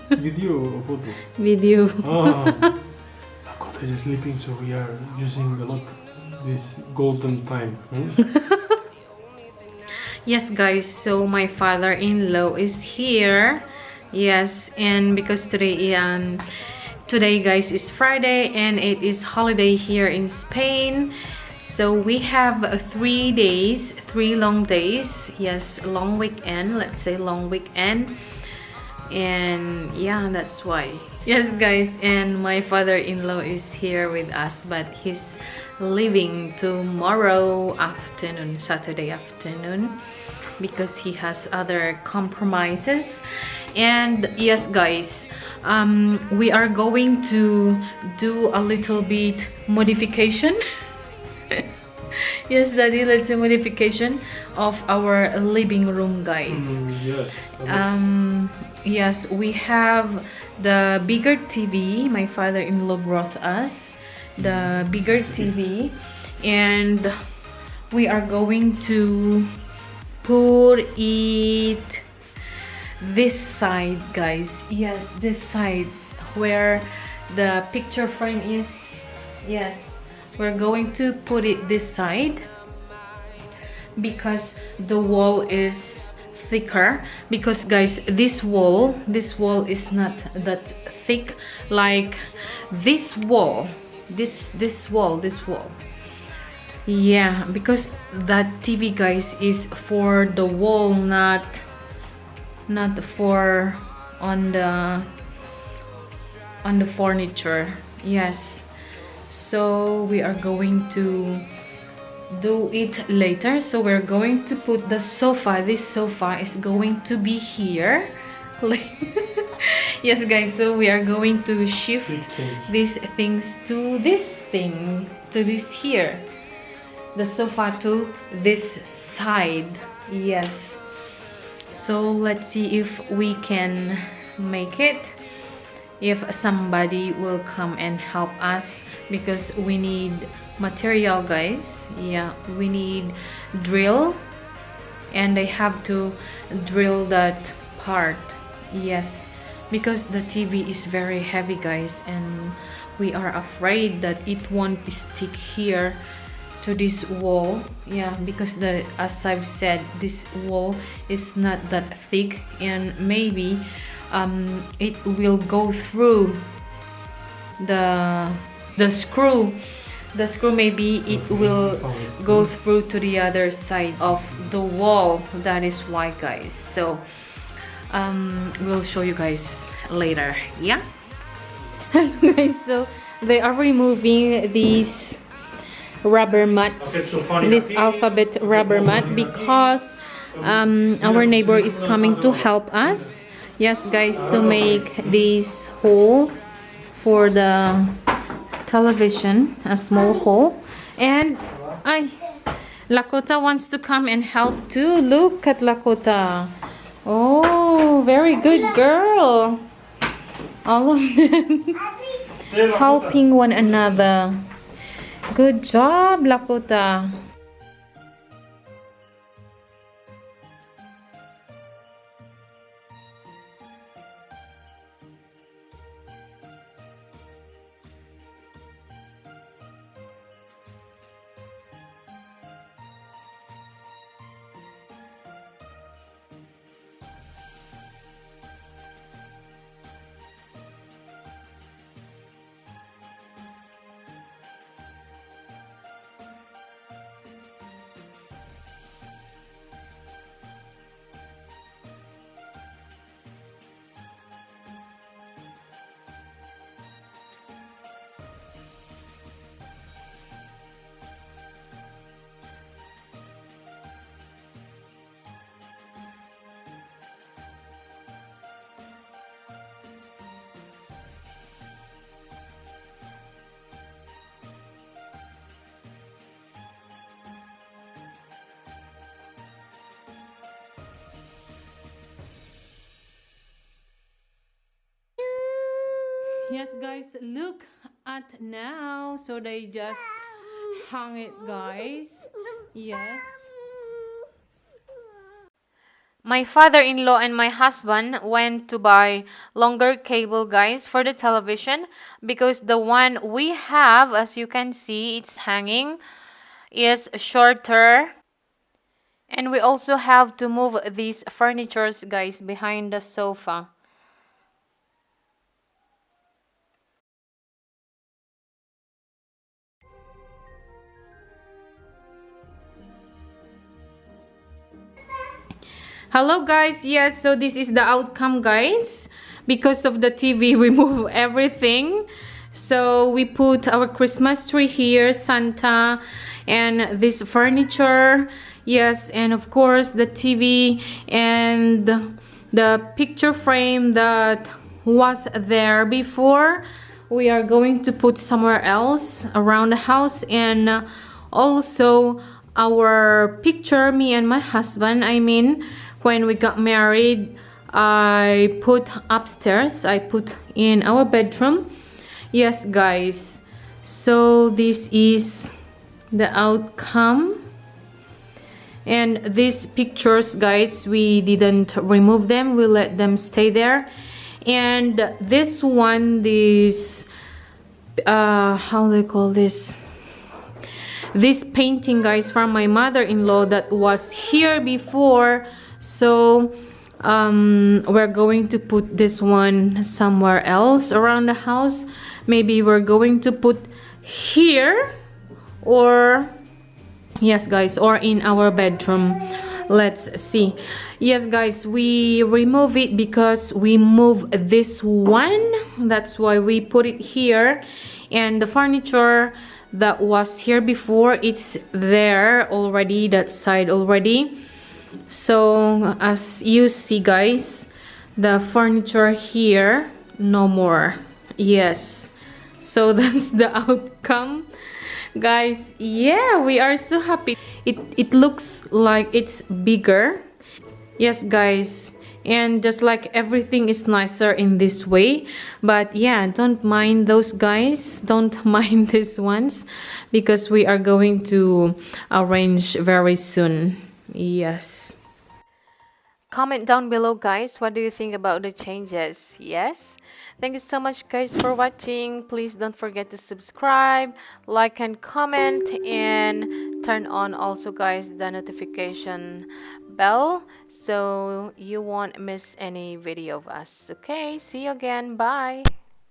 Video or photo? Video. Ah. Dakota is sleeping, so we are using a lot this golden time. Yes, guys, so my father-in-law is here. Yes, and because today guys is Friday and it is holiday here in Spain, so we have 3 days, 3 long days. Yes, long weekend, let's say long weekend. And yeah, that's why. Yes, guys, and my father-in-law is here with us, but he's leaving tomorrow afternoon, Saturday afternoon, because he has other compromises. And yes, guys, we are going to do a little bit modification. Yes, daddy, let's do modification of our living room, guys. Yes. Yes, we have the bigger TV. My father-in-law brought us the bigger TV, and we are going to put it this side, guys. Yes, this side where the picture frame is. Yes, we're going to put it this side because the wall is thicker. Because guys, this wall is not that thick like this wall, this wall. Yeah, because that TV, guys, is for the wall, not for on the furniture. Yes, so we are going to do it later. So we're going to put the sofa. This sofa is going to be here. Yes, guys, so we are going to shift these things to this thing, to this here, the sofa to this side. Yes, so let's see if we can make it, if somebody will come and help us, because we need material, guys. Yeah, we need drill, and I have to drill that part. Yes, because the TV is very heavy, guys, and we are afraid that it won't stick here to this wall. Yeah, because as I've said, this wall is not that thick, and maybe it will go through the screw. The screw, maybe it will go through to the other side of the wall. That is why, guys. So we'll show you guys later. Yeah. Guys, so they are removing these rubber mats, this alphabet rubber mat, because our neighbor is coming to help us. Yes, guys, to make this hole for the television, a small hole. And Lakota wants to come and help too. Look at Lakota. Oh, very good girl. All of them helping one another. Good job, Lakota. Yes, guys, look at now. So they just hung it, guys. Yes. My father-in-law and my husband went to buy longer cable, guys, for the television, because the one we have, as you can see, it's hanging, is shorter. And we also have to move these furnitures, guys, behind the sofa. Hello guys, yes, so this is the outcome, guys. Because of the TV, we move everything. So we put our Christmas tree here, Santa, and this furniture, yes, and of course the TV and the picture frame that was there before, we are going to put somewhere else around the house. And also our picture, me and my husband, I mean, when we got married, I put upstairs, I put in our bedroom. Yes guys, so this is the outcome. And these pictures, guys, we didn't remove them, we let them stay there. And this one, this how they call this painting, guys, from my mother-in-law that was here before. So we're going to put this one somewhere else around the house. Maybe we're going to put here, or yes guys, or in our bedroom. Let's see. Yes guys, we remove it because we move this one, that's why we put it here. And the furniture that was here before, it's there already, that side already. So as you see guys, the furniture here, no more. Yes, so that's the outcome, guys. Yeah, we are so happy. It looks like it's bigger. Yes guys, and just like everything is nicer in this way. But yeah, don't mind those, guys, don't mind these ones, because we are going to arrange very soon. Yes. Comment down below, guys, what do you think about the changes? Yes, thank you so much guys for watching. Please don't forget to subscribe, like and comment, and turn on also, guys, the notification bell so you won't miss any video of us. Okay, see you again, bye.